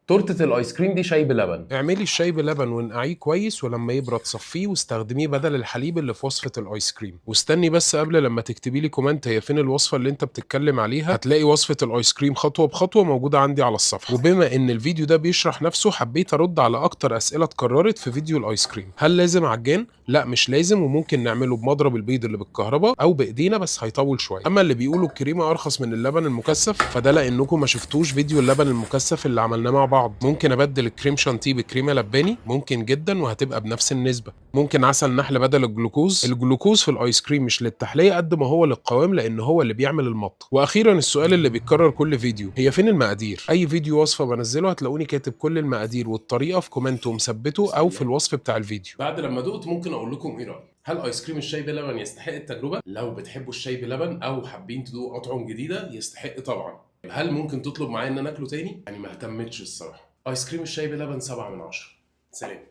تورتة الايس كريم دي شاي بلبن. اعملي الشاي بلبن ونقعيه كويس، ولما يبرد صفيه واستخدميه بدل الحليب اللي في وصفة الايس كريم. واستني بس قبل لما تكتبي لي كومنت هي فين الوصفة اللي انت بتتكلم عليها، هتلاقي وصفة الايس كريم خطوة بخطوة موجودة عندي على الصفحة. وبما ان الفيديو ده بيشرح نفسه، حبيت ارد على اكتر اسئلة اتكررت في فيديو الايس كريم. هل لازم عجان؟ لا مش لازم، وممكن نعمله بمضرب البيض اللي بالكهرباء او بايدينا، بس هيطول شويه. اما اللي بيقولوا الكريمه ارخص من اللبن المكثف، فده لانكم ما شفتوش فيديو اللبن المكثف اللي عملناه مع بعض. ممكن ابدل الكريم شانتيه بكريمه لباني، ممكن جدا، وهتبقى بنفس النسبه. ممكن عسل نحل بدل الجلوكوز. الجلوكوز في الايس كريم مش للتحليه قد ما هو للقوام، لان هو اللي بيعمل المط. واخيرا السؤال اللي بيتكرر كل فيديو، هي فين المقادير؟ اي فيديو وصفه بنزله هتلاقوني كاتب كل المقادير والطريقه في كومنت ومثبته او في الوصف بتاع الفيديو. بعد لما دقت ممكن اقول لكم ايه رايي. هل ايس كريم الشاي بلبن يستحق التجربه؟ لو بتحبوا الشاي بلبن او حابين تدوقوا اطعم جديده يستحق طبعا. هل ممكن تطلب معايا ان انا اكله تاني؟ يعني ما اهتمتش الصراحه. ايس كريم الشاي بلبن 7 من 10. سلام.